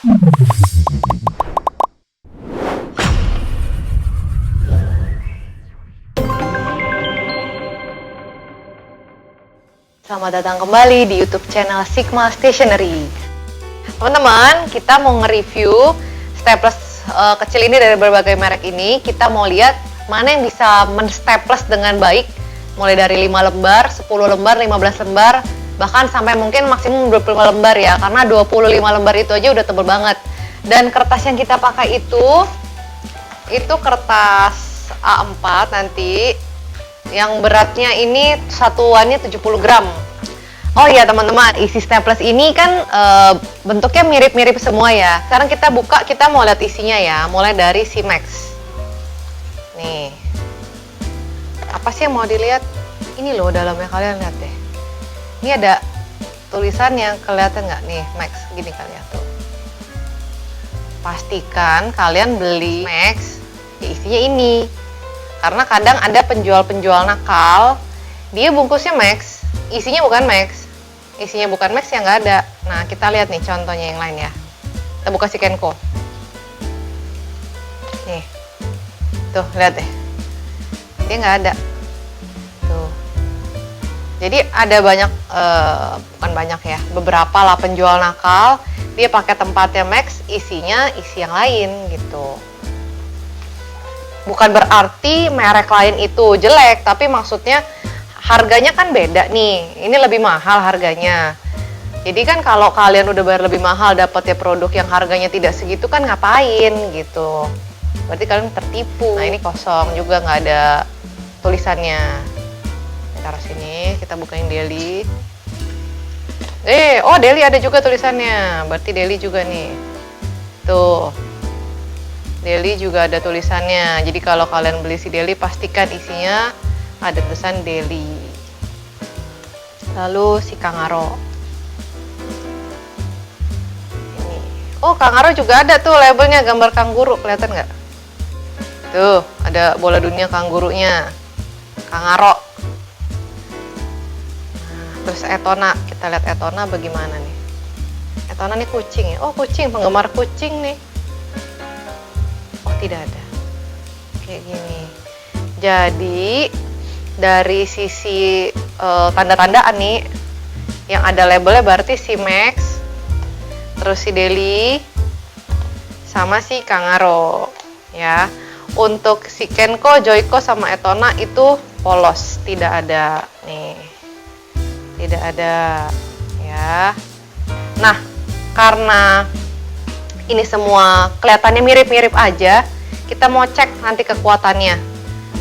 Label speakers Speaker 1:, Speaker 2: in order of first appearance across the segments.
Speaker 1: Selamat datang kembali di YouTube channel Sigma Stationery. Teman-teman, kita mau nge-review staples kecil ini dari berbagai merek ini. Kita mau lihat mana yang bisa men-staples dengan baik, mulai dari 5 lembar, 10 lembar, 15 lembar, bahkan sampai mungkin maksimum 25 lembar ya, karena 25 lembar itu aja udah tebel banget. Dan kertas yang kita pakai itu kertas A4 nanti, yang beratnya ini satuannya 70 gram. Oh iya teman-teman, isi staples ini kan bentuknya mirip-mirip semua ya. Sekarang kita buka, kita mau lihat isinya ya. Mulai dari si Max. Nih. Apa sih yang mau dilihat? Ini loh dalamnya, kalian lihat deh. Ini ada tulisannya, kelihatan nggak nih Max? Gini kalian tuh. Pastikan kalian beli Max, ya isinya ini. Karena kadang ada penjual-penjual nakal, dia bungkusnya Max, isinya bukan Max. Isinya bukan Max yang nggak ada. Nah, kita lihat nih contohnya yang lain ya. Kita buka si Kenko. Nih. Tuh, lihat deh. Dia nggak ada. Tuh. Jadi ada banyak, bukan banyak ya, beberapa lah penjual nakal, dia pakai tempatnya Max, isinya isi yang lain gitu. Bukan berarti merek lain itu jelek, tapi maksudnya harganya kan beda nih. Ini lebih mahal harganya. Jadi kan kalau kalian udah bayar lebih mahal dapetnya produk yang harganya tidak segitu kan ngapain gitu. Berarti kalian tertipu. Nah ini kosong juga, nggak ada tulisannya. Taruh sini, kita bukain Daily. Oh Daily ada juga tulisannya. Berarti Daily juga nih. Tuh. Daily juga ada tulisannya. Jadi kalau kalian beli si Daily, pastikan isinya ada tulisan Daily. Lalu si Kangaro. Ini. Oh, Kangaro juga ada tuh labelnya, gambar kanguru, kelihatan nggak? Tuh, ada bola dunia kangurunya. Kangaro. Nah, terus Etona. Kita lihat Etona bagaimana nih. Etona nih kucing ya. Oh, kucing, penggemar kucing nih. Oh, tidak ada. Kayak gini. Jadi dari sisi tanda-tandaan nih yang ada labelnya berarti si Max, terus si Daily, sama si Kangaro ya. Untuk si Kenko, Joico, sama Etona itu polos, tidak ada nih, tidak ada ya. Nah, karena ini semua kelihatannya mirip-mirip aja, kita mau cek nanti kekuatannya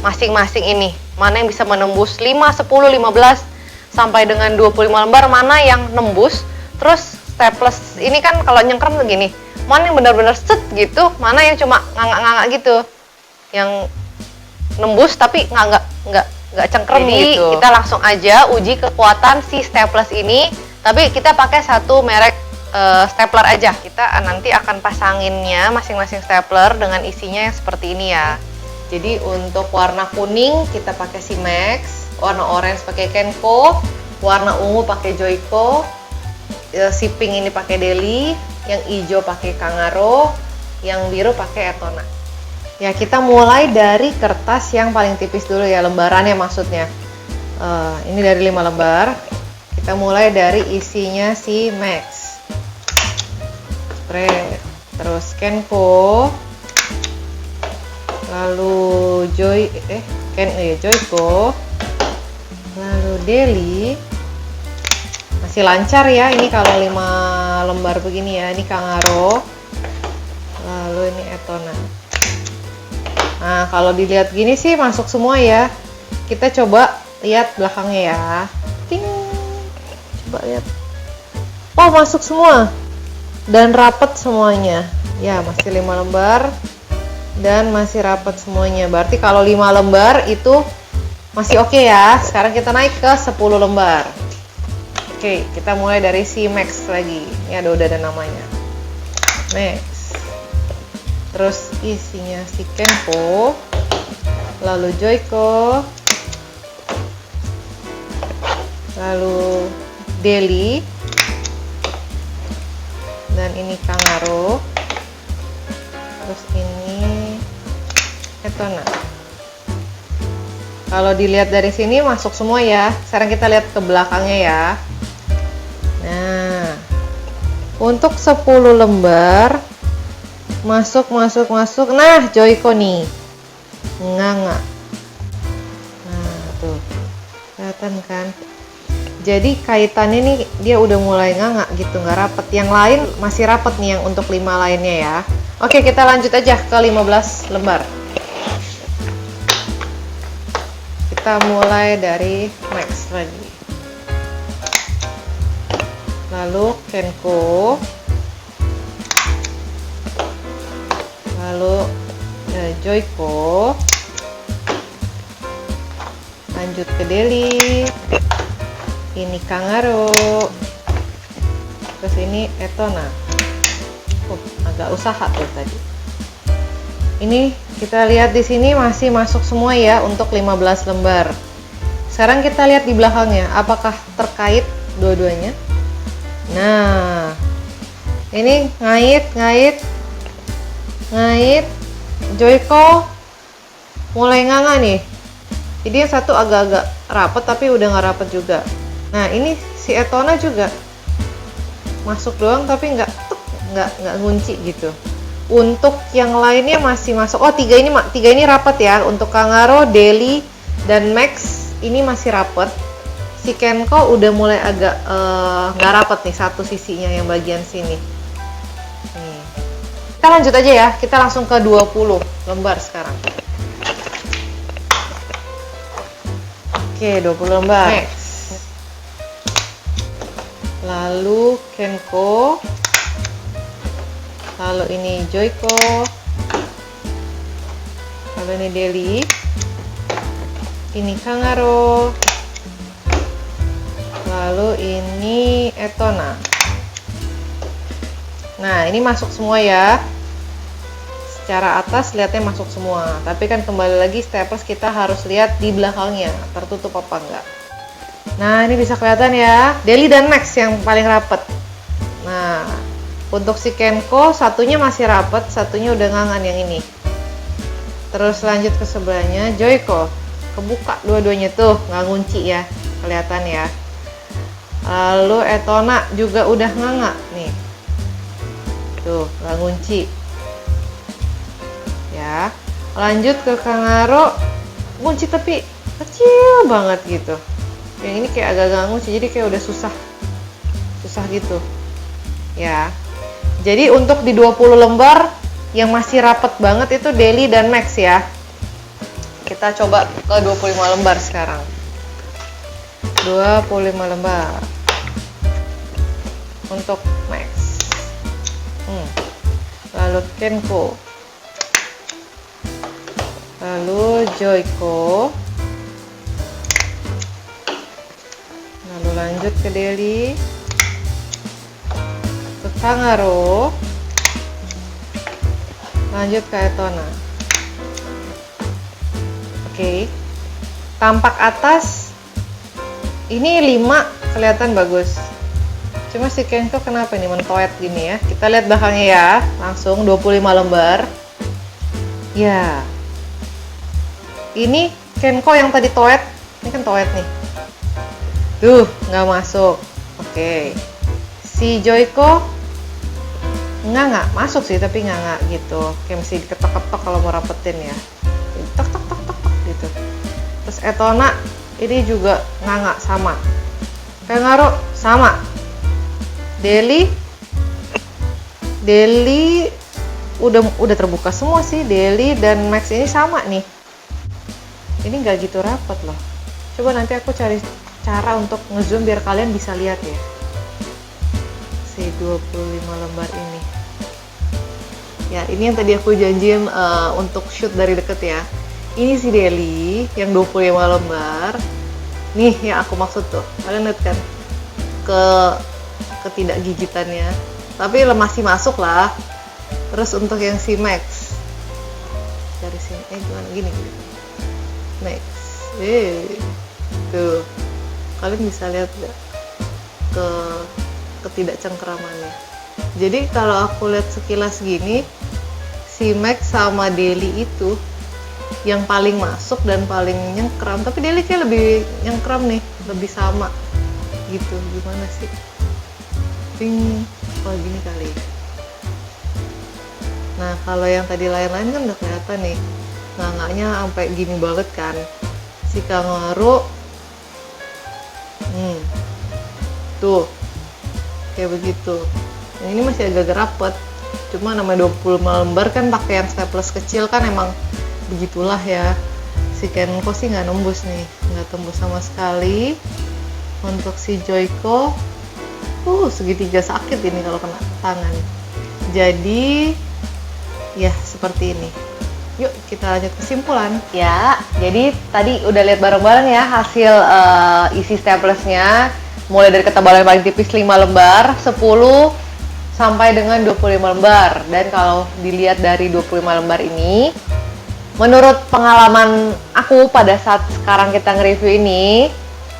Speaker 1: masing-masing ini. Mana yang bisa menembus 5, 10, 15, sampai dengan 25 lembar, mana yang nembus. Terus staples ini kan kalau nyengkrem begini, mana yang benar-benar set gitu, mana yang cuma ngangak-ngangak gitu. Yang nembus tapi nggak cengkrem gitu. Kita langsung aja uji kekuatan si staples ini, tapi kita pakai satu merek stapler aja. Kita nanti akan pasanginnya masing-masing stapler dengan isinya yang seperti ini ya. Jadi untuk warna kuning kita pakai si Max, warna orange pakai Kenko, warna ungu pakai Joico, si pink ini pakai Daily, yang hijau pakai Kangaro, yang biru pakai Etona. Ya, kita mulai dari kertas yang paling tipis dulu ya, lembarannya maksudnya. Ini dari 5 lembar. Kita mulai dari isinya si Max. Terus Kenko, lalu Joico, lalu Daily. Masih lancar ya ini kalau 5 lembar begini ya. Ini Kangaro, lalu ini Etona. Nah, kalau dilihat gini sih masuk semua ya. Kita coba lihat belakangnya ya. Ting. Coba lihat. Oh, masuk semua. Dan rapet semuanya. Ya, masih 5 lembar. Dan masih rapat semuanya. Berarti kalau 5 lembar itu masih oke ya. Sekarang kita naik ke 10 lembar. Oke, kita mulai dari si Max lagi. Ini udah ada namanya. Max. Terus isinya si Kenko, lalu Joico, lalu Daily, dan ini Kangaroo, terus ini Etona. Kalau dilihat dari sini masuk semua ya. Sekarang kita lihat ke belakangnya ya. Nah, untuk 10 lembar masuk. Nah, Joyko nih nganga. Nah, tuh kelihatan kan. Jadi kaitannya nih dia udah mulai nganga gitu, nggak rapet. Yang lain masih rapet nih yang untuk 5 lainnya ya. Oke, kita lanjut aja ke 15 lembar. Kita mulai dari Max lagi. Lalu Kenko. Lalu Joyko. Lanjut ke Deli. Ini Kangaroo. Terus ini Etona. Agak usaha tuh tadi. Ini kita lihat di sini masih masuk semua ya untuk 15 lembar. Sekarang kita lihat di belakangnya, apakah terkait dua-duanya? Nah, ini ngait. Joyko mulai nganga nih. Jadi yang satu agak-agak rapet tapi udah nggak rapet juga. Nah, ini si Etona juga masuk doang tapi nggak ngunci gitu. Untuk yang lainnya masih masuk. Oh, tiga ini rapet ya. Untuk Kangaroo, Deli, dan Max ini masih rapet. Si Kenko udah mulai agak nggak rapet nih satu sisinya yang bagian sini. Nih. Kita lanjut aja ya. Kita langsung ke 20 lembar sekarang. Oke, 20 lembar. Max. Lalu Kenko. Lalu ini Joyko, lalu ini Deli, ini Kangaroo, lalu ini Etona. Nah, ini masuk semua ya. Secara atas lihatnya masuk semua, tapi kan kembali lagi staples kita harus lihat di belakangnya tertutup apa enggak. Nah, ini bisa kelihatan ya, Deli dan Max yang paling rapet. Nah, untuk si Kenko satunya masih rapet, satunya udah ngangan yang ini. Terus lanjut ke sebelahnya, Joyko kebuka dua-duanya tuh, nggak ngunci ya, kelihatan ya. Lalu Etona juga udah nganga nih, tuh nggak ngunci. Ya, lanjut ke Kangaroo, ngunci tapi kecil banget gitu. Yang ini kayak agak ngunci, jadi kayak udah susah gitu. Ya. Jadi untuk di 20 lembar yang masih rapet banget itu Deli dan Max ya. Kita coba ke 25 lembar sekarang. 25 lembar. Untuk Max. Lalu Kenko. Lalu Joyko. Lalu lanjut ke Deli. Kangaroo, lanjut ke Etona. Oke, tampak atas ini 5 kelihatan bagus. Cuma si Kenko kenapa nih mentoet gini ya? Kita lihat belakangnya ya, langsung 25 lembar. Ya, ini Kenko yang tadi toet, ini kan toet nih. Tuh, nggak masuk. Oke, si Joyko nggak masuk sih, tapi nggak gitu, kayak mesti diketok-ketok kalau mau rapetin ya, tok gitu. Terus Etona ini juga nggak sama. Kangaroo sama. Deli udah terbuka semua sih. Deli dan Max ini sama nih, ini nggak gitu rapet loh. Coba nanti aku cari cara untuk ngezoom biar kalian bisa lihat ya, si 25 lembar ini. Ya, ini yang tadi aku janjiin untuk shoot dari deket ya. Ini si Deli yang 25 lembar. Nih yang aku maksud tuh. Kalian lihat kan ketidakgigitannya. Tapi masih masuk lah. Terus untuk yang si Max dari sini, gimana gini. Max. Tuh. Kalian bisa lihat gak ketidakcengkeramannya. Jadi kalau aku lihat sekilas gini, si Max sama Daily itu yang paling masuk dan paling nyengkram, tapi Daily kayak lebih nyengkram nih, lebih sama gitu. Gimana sih? Oh gini kali. Nah kalau yang tadi lain-lain kan udah kelihatan nih, ngangaknya sampai gini banget kan. Si Kangaroo tuh kayak begitu. Nah, ini masih agak rapet, cuma namanya 25 lembar kan pakai yang staples kecil kan, emang begitulah ya. Si Kenko sih nggak nembus nih, nggak tembus sama sekali. Untuk si Joico segitiga sakit ini kalau kena tangan. Jadi ya seperti ini. Yuk kita lanjut kesimpulan. Ya, jadi tadi udah lihat bareng-bareng ya hasil isi staplesnya. Mulai dari ketebalan paling tipis 5 lembar, 10 sampai dengan 25 lembar. Dan kalau dilihat dari 25 lembar ini, menurut pengalaman aku pada saat sekarang kita nge-review ini,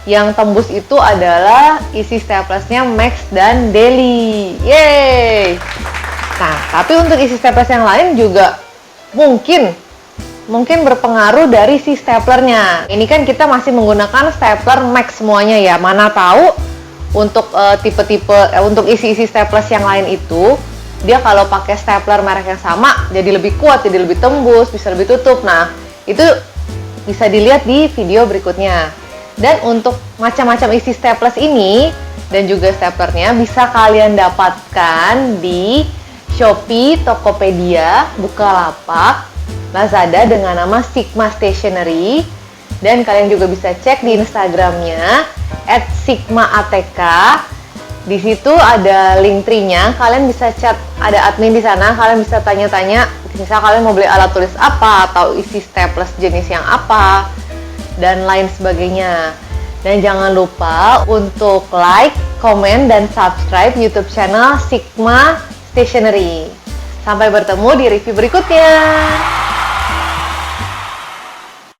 Speaker 1: yang tembus itu adalah isi staplesnya Max dan Daily. Yeay! Nah, tapi untuk isi staples yang lain juga mungkin berpengaruh dari si staplernya. Ini kan kita masih menggunakan stapler Max semuanya ya. Mana tahu untuk tipe-tipe untuk isi-isi staples yang lain itu, dia kalau pakai stapler merek yang sama jadi lebih kuat, jadi lebih tembus, bisa lebih tutup. Nah, itu bisa dilihat di video berikutnya. Dan untuk macam-macam isi staples ini dan juga staplernya bisa kalian dapatkan di Shopee, Tokopedia, Bukalapak, Lazada dengan nama Sigma Stationery. Dan kalian juga bisa cek di Instagramnya @sigmaatk. Di situ ada link tree-nya, kalian bisa chat, ada admin di sana, kalian bisa tanya-tanya, misal kalian mau beli alat tulis apa atau isi staples jenis yang apa dan lain sebagainya. Dan jangan lupa untuk like, komen, dan subscribe YouTube channel Sigma Stationery. Sampai bertemu di review berikutnya.